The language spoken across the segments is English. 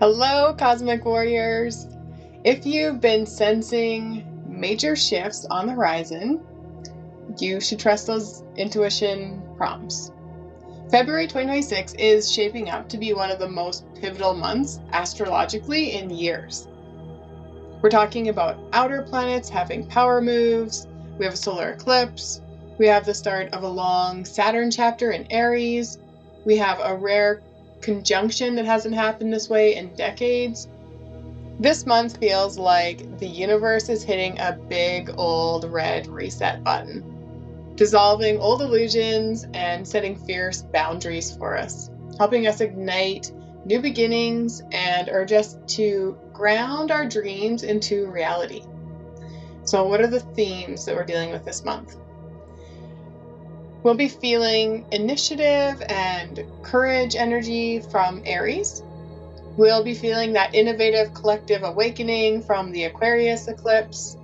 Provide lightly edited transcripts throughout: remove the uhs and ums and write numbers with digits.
Hello, Cosmic Warriors! If you've been sensing major shifts on the horizon, you should trust those intuition prompts. February 2026 is shaping up to be one of the most pivotal months astrologically in years. We're talking about outer planets having power moves, we have a solar eclipse, we have the start of a long Saturn chapter in Aries, we have a rare conjunction that hasn't happened this way in decades. This month feels like the universe is hitting a big old red reset button, dissolving old illusions and setting fierce boundaries for us, helping us ignite new beginnings and urge us to ground our dreams into reality. So what are the themes that we're dealing with this month? We'll be feeling initiative and courage energy from Aries. We'll be feeling that innovative collective awakening from the Aquarius eclipse.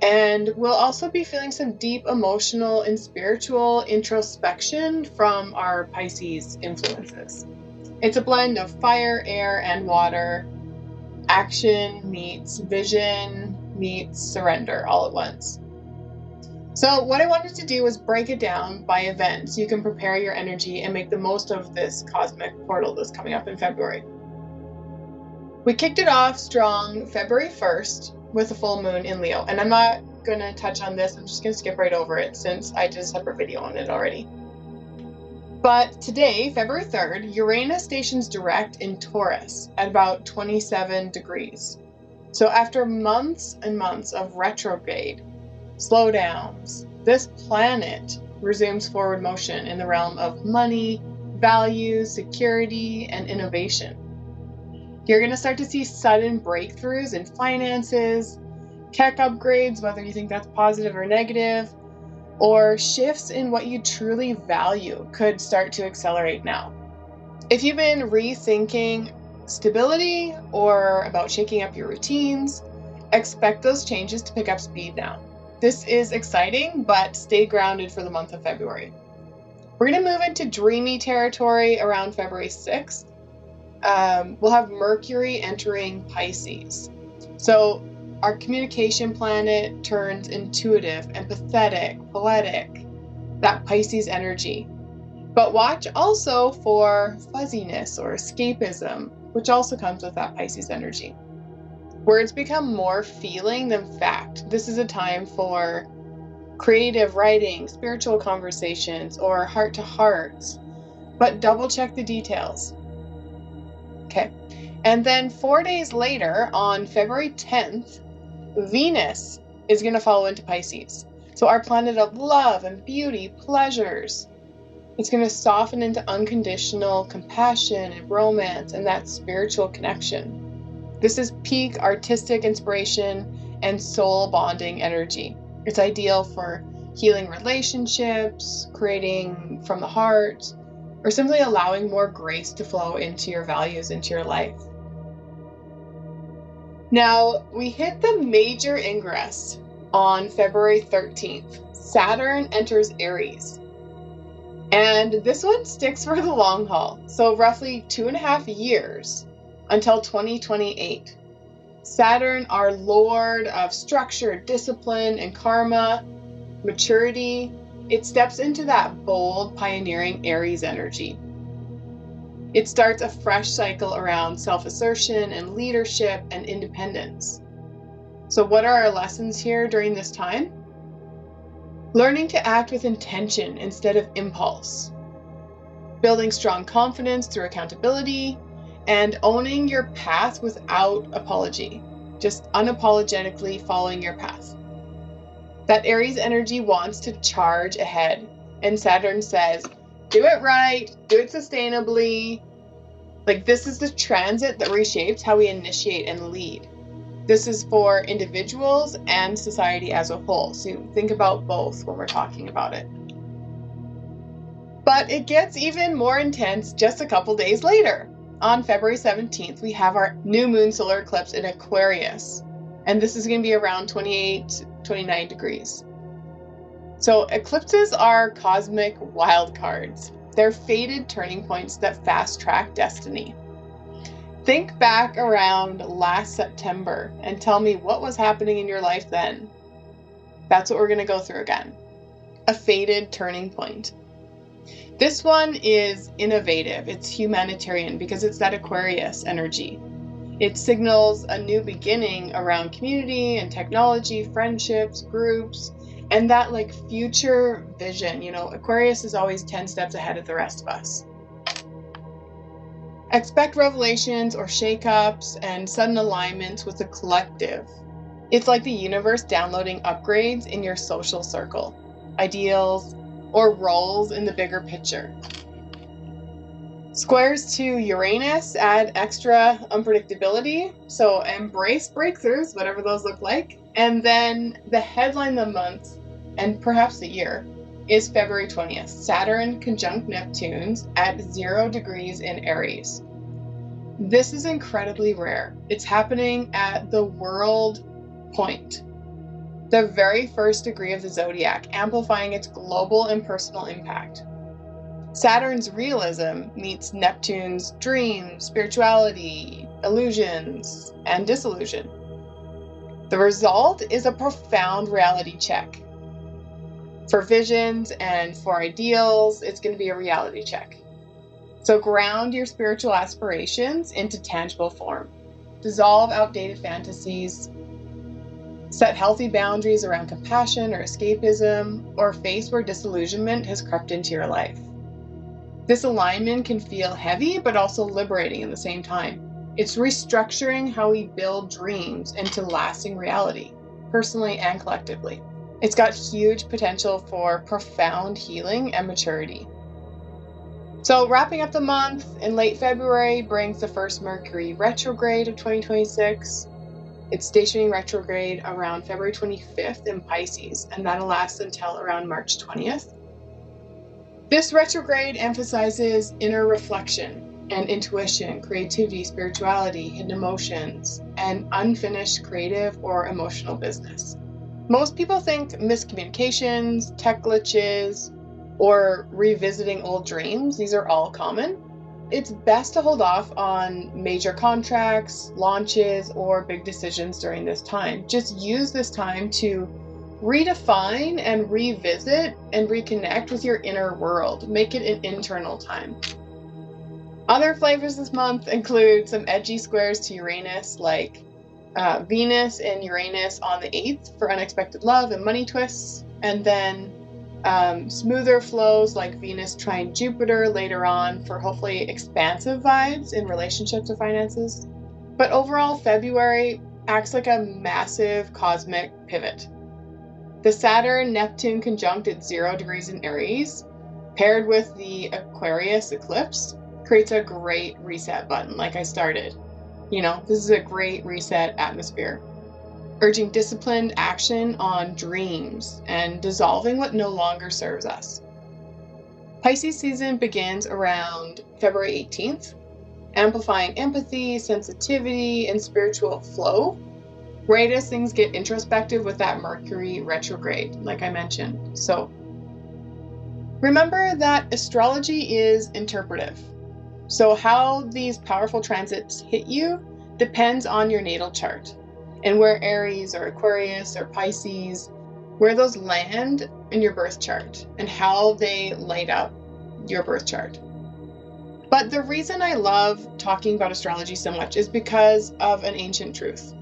And we'll also be feeling some deep emotional and spiritual introspection from our Pisces influences. It's a blend of fire, air, and water. Action meets vision meets surrender all at once. So what I wanted to do was break it down by event so you can prepare your energy and make the most of this cosmic portal that's coming up in February. We kicked it off strong February 1st with a full moon in Leo. And I'm not going to touch on this. I'm just going to skip right over it since I did a separate video on it already. But today, February 3rd, Uranus stations direct in Taurus at about 27 degrees. So after months and months of retrograde, slowdowns, this planet resumes forward motion in the realm of money, values, security, and innovation. You're going to start to see sudden breakthroughs in finances, tech upgrades, whether you think that's positive or negative, or shifts in what you truly value could start to accelerate now. If you've been rethinking stability or about shaking up your routines, expect those changes to pick up speed now. This is exciting, but stay grounded for the month of February. We're going to move into dreamy territory around February 6th. We'll have Mercury entering Pisces. So our communication planet turns intuitive, empathetic, poetic, that Pisces energy. But watch also for fuzziness or escapism, which also comes with that Pisces energy. Words become more feeling than fact. This is a time for creative writing, spiritual conversations, or heart-to-hearts, but double check the details. Okay, and then 4 days later, on February 10th, Venus is going to follow into Pisces. So our planet of love and beauty, pleasures, it's going to soften into unconditional compassion and romance and that spiritual connection. This is peak artistic inspiration and soul bonding energy. It's ideal for healing relationships, creating from the heart, or simply allowing more grace to flow into your values, into your life. Now, we hit the major ingress on February 13th. Saturn enters Aries. And this one sticks for the long haul. So roughly 2.5 years until 2028. Saturn, our lord of structure, discipline, and karma, maturity, it steps into that bold, pioneering Aries energy. It starts a fresh cycle around self-assertion and leadership and independence. So what are our lessons here during this time? Learning to act with intention instead of impulse. Building strong confidence through accountability, and owning your path without apology. Just unapologetically following your path. That Aries energy wants to charge ahead, and Saturn says, do it right, do it sustainably. Like, this is the transit that reshapes how we initiate and lead. This is for individuals and society as a whole. So think about both when we're talking about it. But it gets even more intense just a couple days later. On February 17th, we have our new moon solar eclipse in Aquarius. And this is going to be around 29 degrees. So eclipses are cosmic wildcards. They're fated turning points that fast-track destiny. Think back around last September and tell me what was happening in your life then. That's what we're going to go through again. A fated turning point. This one is innovative. It's humanitarian because it's that Aquarius energy. It signals a new beginning around community and technology, friendships, groups, and that like future vision. Aquarius is always 10 steps ahead of the rest of us. Expect revelations or shakeups and sudden alignments with the collective. It's like the universe downloading upgrades in your social circle, ideals, or roles in the bigger picture. Squares to Uranus add extra unpredictability, so embrace breakthroughs, whatever those look like. And then the headline of the month, and perhaps the year, is February 20th. Saturn conjunct Neptune's at 0 degrees in Aries. This is incredibly rare. It's happening at the world point, the very first degree of the zodiac, amplifying its global and personal impact. Saturn's realism meets Neptune's dreams, spirituality, illusions, and disillusion. The result is a profound reality check. For visions and for ideals, it's going to be a reality check. So ground your spiritual aspirations into tangible form. Dissolve outdated fantasies. Set healthy boundaries around compassion or escapism, or face where disillusionment has crept into your life. This alignment can feel heavy, but also liberating at the same time. It's restructuring how we build dreams into lasting reality, personally and collectively. It's got huge potential for profound healing and maturity. So wrapping up the month, in late February brings the first Mercury retrograde of 2026. It's stationing retrograde around February 25th in Pisces, and that'll last until around March 20th. This retrograde emphasizes inner reflection and intuition, creativity, spirituality, hidden emotions, and unfinished creative or emotional business. Most people think miscommunications, tech glitches, or revisiting old dreams. These are all common. It's best to hold off on major contracts, launches, or big decisions during this time. Just use this time to redefine and revisit and reconnect with your inner world. Make it an internal time. Other flavors this month include some edgy squares to Uranus, like Venus and Uranus on the 8th for unexpected love and money twists, and then smoother flows like Venus trine Jupiter later on for hopefully expansive vibes in relationships or finances. But overall, February acts like a massive cosmic pivot. The Saturn-Neptune conjunct at 0 degrees in Aries, paired with the Aquarius eclipse, creates a great reset button, like I started. This is a great reset atmosphere, urging disciplined action on dreams and dissolving what no longer serves us. Pisces season begins around February 18th, amplifying empathy, sensitivity, and spiritual flow, right as things get introspective with that Mercury retrograde, like I mentioned. So remember that astrology is interpretive. So how these powerful transits hit you depends on your natal chart and where Aries or Aquarius or Pisces, where those land in your birth chart and how they light up your birth chart. But the reason I love talking about astrology so much is because of an ancient truth.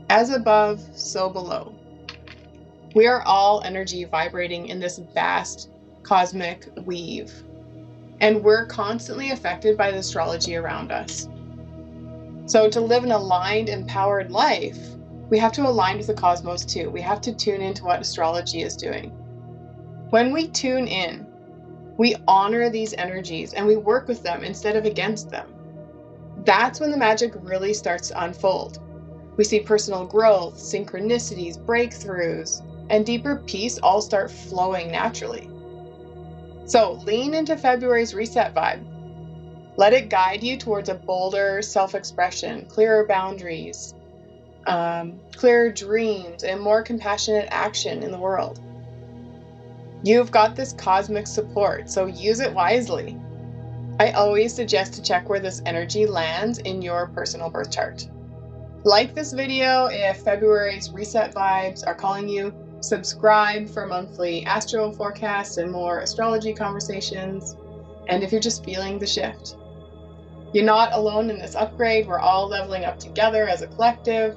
As above, so below. We are all energy vibrating in this vast cosmic weave, and we're constantly affected by the astrology around us. So to live an aligned, empowered life, we have to align with the cosmos too. We have to tune into what astrology is doing. When we tune in, we honor these energies and we work with them instead of against them. That's when the magic really starts to unfold. We see personal growth, synchronicities, breakthroughs, and deeper peace all start flowing naturally. So lean into February's reset vibe. Let it guide you towards a bolder self-expression, clearer boundaries, clearer dreams, and more compassionate action in the world. You've got this cosmic support, so use it wisely. I always suggest to check where this energy lands in your personal birth chart. Like this video if February's reset vibes are calling you. Subscribe for monthly astro forecasts and more astrology conversations. And if you're just feeling the shift, you're not alone in this upgrade. We're all leveling up together as a collective.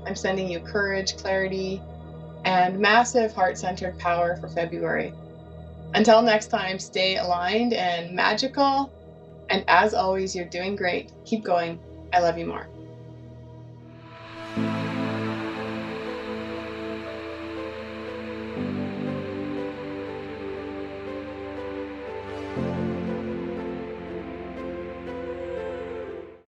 I'm sending you courage, clarity, and massive heart-centered power for February. Until next time, stay aligned and magical. And as always, you're doing great. Keep going. I love you more.